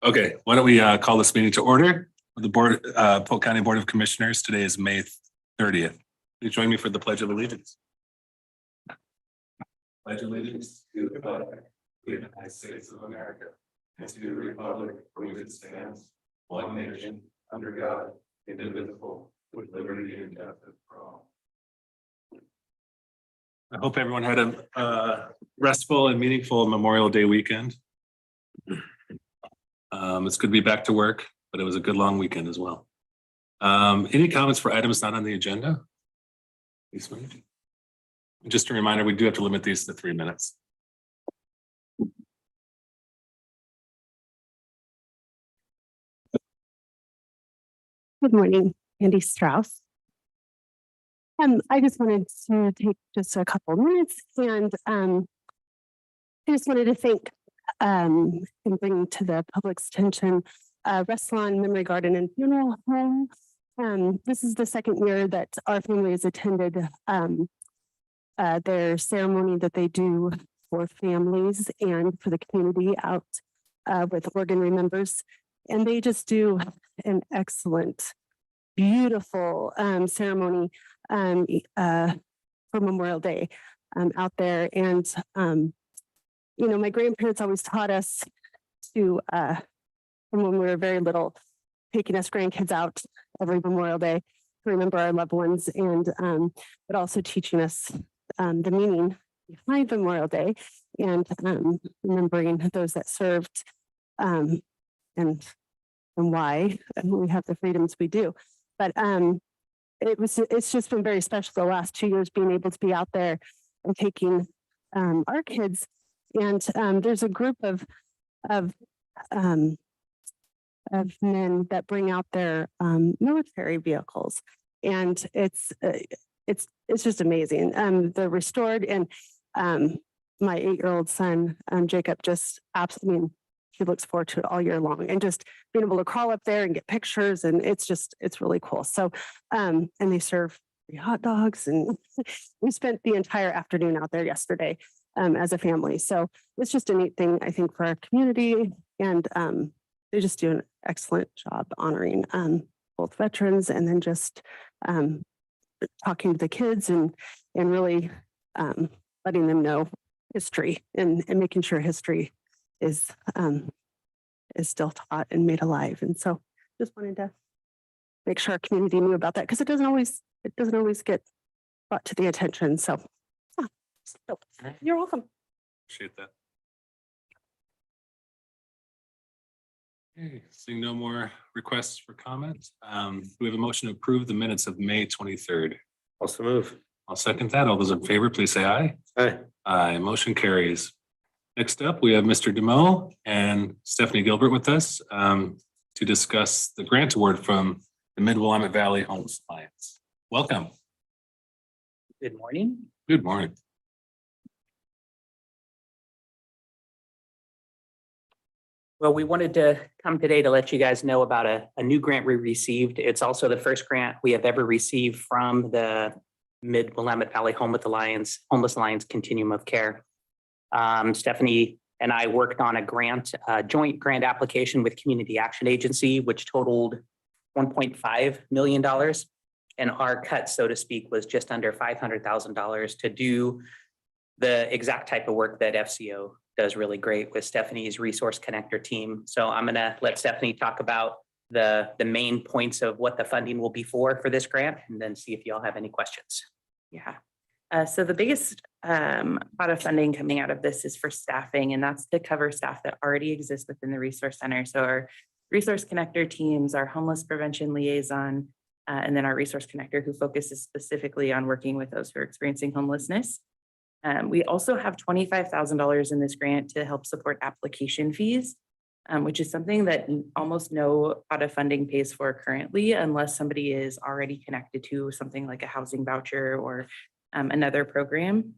Okay, why don't we call this meeting to order? The Polk County Board of Commissioners. Today is May 30th. Please join me for the Pledge of Allegiance. Pledge allegiance to the flag of the United States of America and to the republic for which it stands, one nation, under God, indivisible, with liberty and justice for all. I hope everyone had a restful and meaningful Memorial Day weekend. It's good to be back to work, but it was a good long weekend as well. Any comments for items not on the agenda? Just a reminder, we do have to limit these to 3 minutes. Good morning, Andy Strauss. I just wanted to take just a couple minutes and I just wanted to thank and bring to the public's attention Restlawn Memory Garden and Funeral Home. This is the second year that our family has attended their ceremony that they do for families and for the community out with Oregon Remembers. And they just do an excellent, beautiful ceremony for Memorial Day out there. And, you know, my grandparents always taught us to, from when we were very little, taking us grandkids out every Memorial Day to remember our loved ones, and but also teaching us the meaning behind Memorial Day and remembering those that served and why we have the freedoms we do. But it's just been very special the last 2 years being able to be out there and taking our kids. And there's a group of men that bring out their military vehicles, and it's just amazing. They're restored, and my 8-year-old son Jacob just absolutely, he looks forward to it all year long, and just being able to crawl up there and get pictures, and it's really cool. So and they serve free hot dogs, and we spent the entire afternoon out there yesterday as a family. So it's just a neat thing, I think, for our community, and they just do an excellent job honoring both veterans, and then just talking to the kids and really letting them know history and making sure history is still taught and made alive. And so just wanted to make sure our community knew about that, because it doesn't always get brought to the attention. So, you're welcome. Appreciate that. Okay, seeing no more requests for comments, we have a motion to approve the minutes of May 23rd. Also move. I'll second that. All those in favor, please say aye. Aye. Aye, motion carries. Next up, we have Mr. DeMo and Stephanie Gilbert with us to discuss the grant award from the Mid-Willamette Valley Homeless Alliance. Welcome. Good morning. Good morning. Well, we wanted to come today to let you guys know about a new grant we received. It's also the first grant we have ever received from the Mid-Willamette Valley Homeless Alliance Continuum of Care. Stephanie and I worked on a joint grant application with Community Action Agency, which totaled $1.5 million. And our cut, so to speak, was just under $500,000 to do the exact type of work that FCO does really great with Stephanie's Resource Connector team. So I'm going to let Stephanie talk about the main points of what the funding will be for this grant, and then see if y'all have any questions. Yeah. So the biggest pot of funding coming out of this is for staffing, and that's to cover staff that already exist within the Resource Center. So our Resource Connector teams, our Homeless Prevention Liaison, and then our Resource Connector, who focuses specifically on working with those who are experiencing homelessness. We also have $25,000 in this grant to help support application fees, which is something that almost no pot of funding pays for currently, unless somebody is already connected to something like a housing voucher or another program.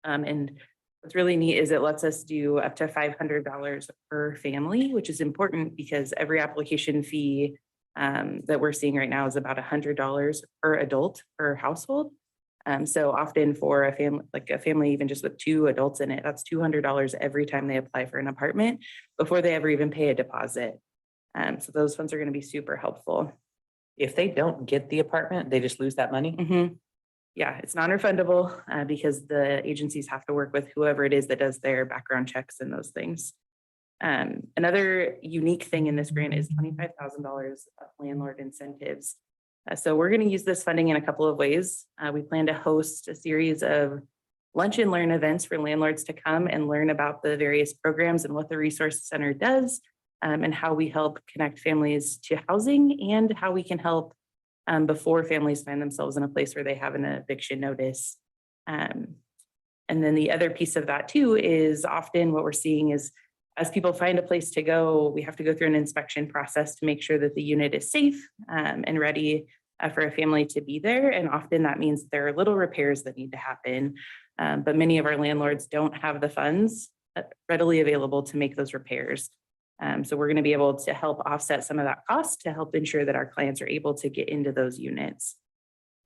And what's really neat is it lets us do up to $500 per family, which is important because every application fee that we're seeing right now is about $100 per adult per household. So often for a family, like a family, even just with 2 adults in it, that's $200 every time they apply for an apartment before they ever even pay a deposit. So those funds are going to be super helpful. If they don't get the apartment, they just lose that money? Mhm. Yeah, it's non-refundable because the agencies have to work with whoever it is that does their background checks and those things. Another unique thing in this grant is $25,000 of landlord incentives. So we're going to use this funding in a couple of ways. We plan to host a series of lunch and learn events for landlords to come and learn about the various programs and what the resource center does, and how we help connect families to housing and how we can help before families find themselves in a place where they have an eviction notice. And then the other piece of that too is often what we're seeing is as people find a place to go, we have to go through an inspection process to make sure that the unit is safe and ready for a family to be there. And often that means there are little repairs that need to happen. But many of our landlords don't have the funds readily available to make those repairs. So we're going to be able to help offset some of that cost to help ensure that our clients are able to get into those units.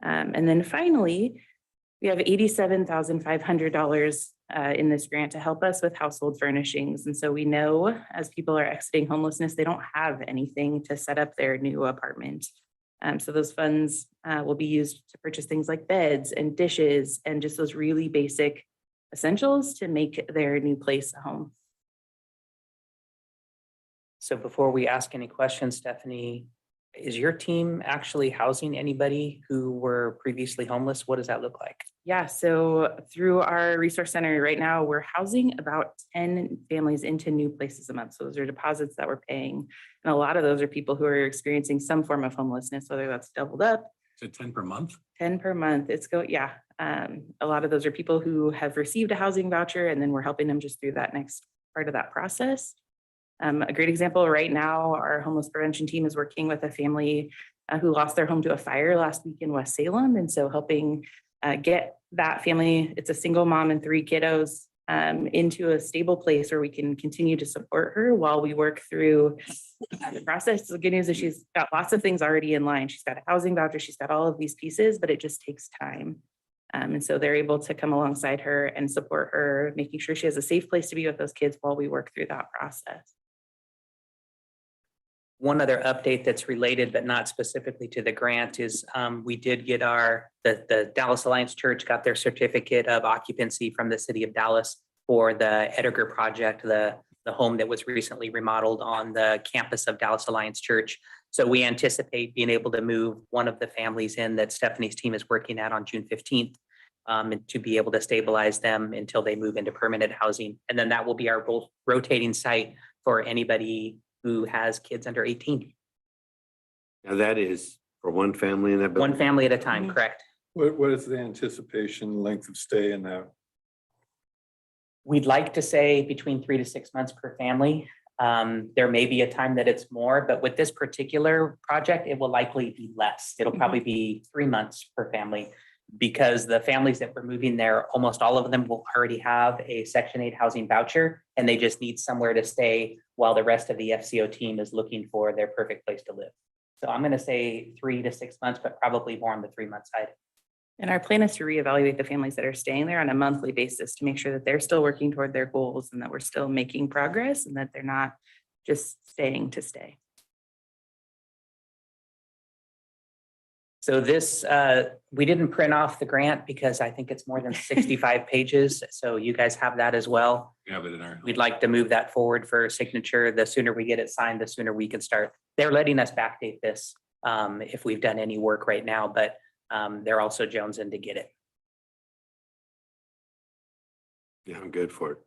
And then finally, we have $87,500 in this grant to help us with household furnishings. And so we know as people are exiting homelessness, they don't have anything to set up their new apartment. So those funds will be used to purchase things like beds and dishes and just those really basic essentials to make their new place a home. So before we ask any questions, Stephanie, is your team actually housing anybody who were previously homeless? What does that look like? Yeah, so through our resource center right now, we're housing about 10 families into new places a month. So those are deposits that we're paying. And a lot of those are people who are experiencing some form of homelessness, whether that's doubled up. Is it 10 per month? 10 per month. A lot of those are people who have received a housing voucher, and then we're helping them just through that next part of that process. A great example right now, our homeless prevention team is working with a family who lost their home to a fire last week in West Salem. And so helping get that family, it's a single mom and 3 kiddos, into a stable place where we can continue to support her while we work through the process. The good news is she's got lots of things already in line. She's got a housing voucher, she's got all of these pieces, but it just takes time. And so they're able to come alongside her and support her, making sure she has a safe place to be with those kids while we work through that process. One other update that's related, but not specifically to the grant is we did get the Dallas Alliance Church got their certificate of occupancy from the city of Dallas for the Edgar project, the home that was recently remodeled on the campus of Dallas Alliance Church. So we anticipate being able to move one of the families in that Stephanie's team is working at on June 15th to be able to stabilize them until they move into permanent housing. And then that will be our rotating site for anybody who has kids under 18. Now that is for one family in that building? One family at a time, Mhm. correct? What is the anticipation length of stay in that? We'd like to say between 3 to 6 months per family. There may be a time that it's more, but with this particular project, it will likely be less. It'll probably be 3 months per family because the families that we're moving there, almost all of them will already have a Section 8 housing voucher, and they just need somewhere to stay while the rest of the FCO team is looking for their perfect place to live. So I'm going to say 3 to 6 months, but probably more on the 3-month side. And our plan is to reevaluate the families that are staying there on a monthly basis to make sure that they're still working toward their goals and that we're still making progress and that they're not just staying to stay. So this, we didn't print off the grant because I think it's more than 65 pages. So you guys have that as well. We have it in our. We'd like to move that forward for signature. The sooner we get it signed, the sooner we can start. They're letting us backdate this if we've done any work right now, but they're also jonesing to get it. Yeah, I'm good for it.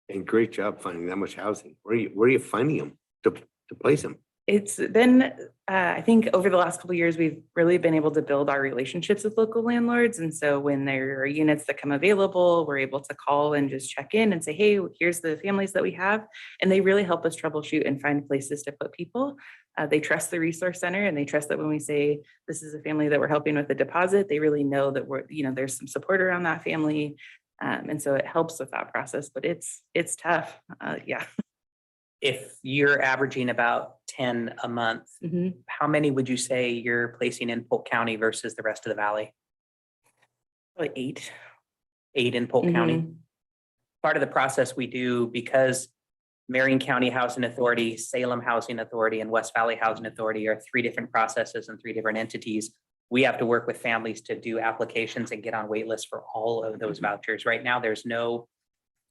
And great job finding that much housing. Where are you finding them to place them? It's been, I think over the last couple of years, we've really been able to build our relationships with local landlords. And so when there are units that come available, we're able to call and just check in and say, hey, here's the families that we have. And they really help us troubleshoot and find places to put people. They trust the resource center and they trust that when we say this is a family that we're helping with a deposit, they really know that there's some support around that family. And so it helps with that process, but it's tough. Yeah. If you're averaging about 10 a month, Mhm. how many would you say you're placing in Polk County versus the rest of the valley? Like 8. 8 in Polk County. Mhm. Part of the process we do, because Marion County Housing Authority, Salem Housing Authority, and West Valley Housing Authority are 3 different processes and 3 different entities. We have to work with families to do applications and get on wait lists for all of those vouchers. Right now, there's no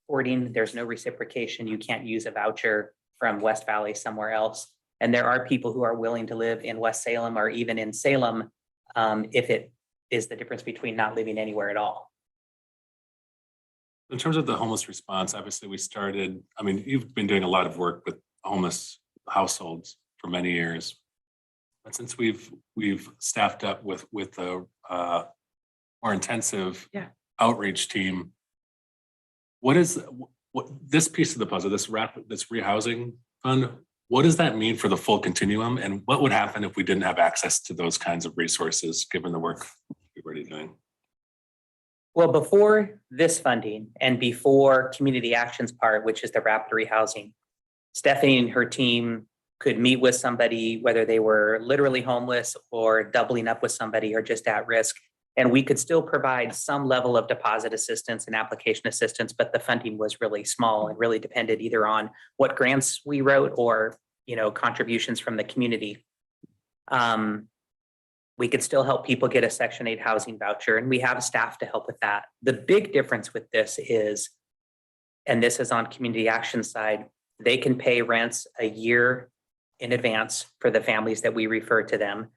hoarding, there's no reciprocation. You can't use a voucher from West Valley somewhere else. And there are people who are willing to live in West Salem or even in Salem, if it is the difference between not living anywhere at all. In terms of the homeless response, obviously we started, I mean, you've been doing a lot of work with homeless households for many years. But since we've staffed up with a more intensive Yeah. outreach team, what this piece of the puzzle, this rehousing fund, what does that mean for the full continuum? And what would happen if we didn't have access to those kinds of resources, given the work we're already doing? Well, before this funding and before community actions part, which is the rapid rehousing, Stephanie and her team could meet with somebody, whether they were literally homeless or doubling up with somebody or just at risk. And we could still provide some level of deposit assistance and application assistance, but the funding was really small and really depended either on what grants we wrote or, contributions from the community. We could still help people get a Section 8 housing voucher, and we have staff to help with that. The big difference with this is, and this is on community action side, they can pay rents a year in advance for the families that we refer to them.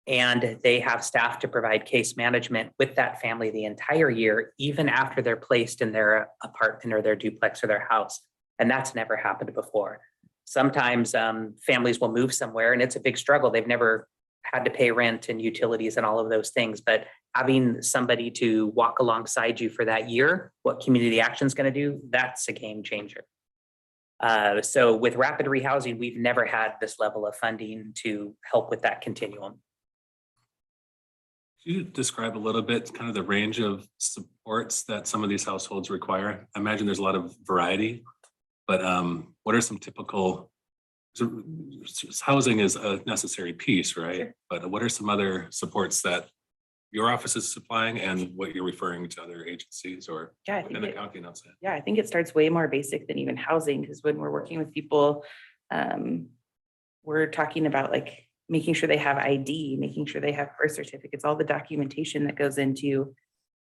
And they have staff to provide case management with that family the entire year, even after they're placed in their apartment or their duplex or their house. And that's never happened before. Sometimes families will move somewhere and it's a big struggle. They've never had to pay rent and utilities and all of those things, but having somebody to walk alongside you for that year, what community action is going to do, that's a game changer. So with rapid rehousing, we've never had this level of funding to help with that continuum. Can you describe a little bit kind of the range of supports that some of these households require? I imagine there's a lot of variety, but what are some typical, housing is a necessary piece, right? Sure. But what are some other supports that your office is supplying and what you're referring to other agencies or Yeah, I within think the county and outside? I think it starts way more basic than even housing, because when we're working with people, we're talking about like making sure they have ID, making sure they have birth certificates, all the documentation that goes into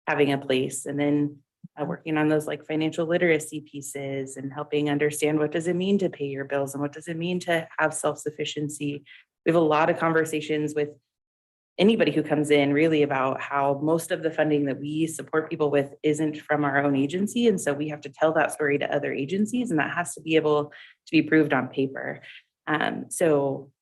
having a place, and then working on those like financial literacy pieces and helping understand what does it mean to pay your bills and what does it mean to have self-sufficiency. We have a lot of conversations with anybody who comes in really about how most of the funding that we support people with isn't from our own agency. And so we have to tell that story to other agencies, and that has to be able to be proved on paper. So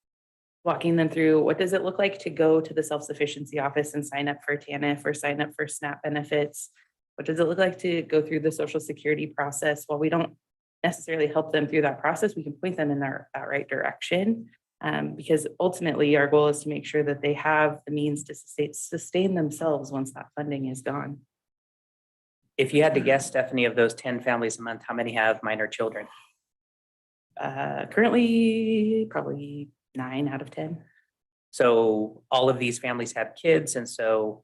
walking them through, what does it look like to go to the self-sufficiency office and sign up for TANF or sign up for SNAP benefits? What does it look like to go through the Social Security process? While we don't necessarily help them through that process, we can point them in that right direction. Because ultimately our goal is to make sure that they have the means to sustain themselves once that funding is gone. If you had to guess, Stephanie, of those 10 families a month, how many have minor children? Currently, probably 9 out of 10. So all of these families have kids. And so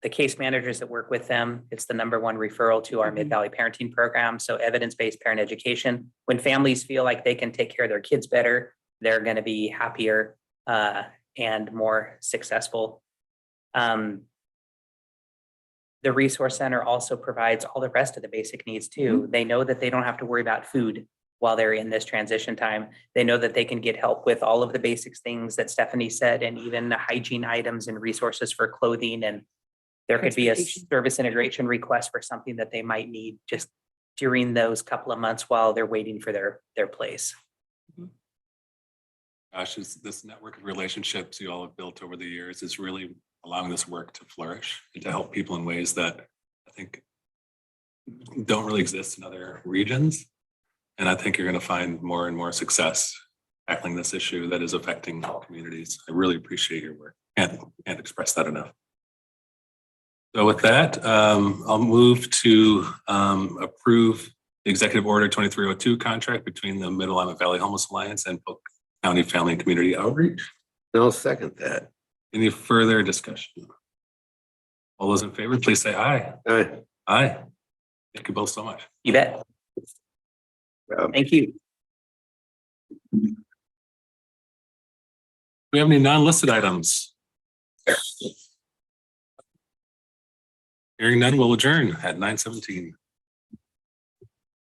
the case managers that work with them, it's the #1 referral to our Mid-Valley Parenting Program. So evidence-based parent education. When families feel like they can take care of their kids better, they're going to be happier and more successful. The Resource Center also provides all the rest of the basic needs too. They know that they don't have to worry about food while they're in this transition time. They know that they can get help with all of the basics things that Stephanie said, and even the hygiene items and resources for clothing. And there could be a service integration request for something that they might need just during those couple of months while they're waiting for their place. Gosh, this network of relationships you all have built over the years is really allowing this work to flourish and to help people in ways that I think don't really exist in other regions. And I think you're going to find more and more success tackling this issue that is affecting communities. I really appreciate your work and can't express that enough. So with that, I'll move to approve the Executive Order 2302 contract between the Mid-Willamette Valley Homeless Alliance and Polk County Family and Community Outreach. I'll second that. Any further discussion? All those in favor, please say aye. Aye. Thank you both so much. You bet. Thank you. Do we have any non-listed items? Hearing none, we'll adjourn at 9:17.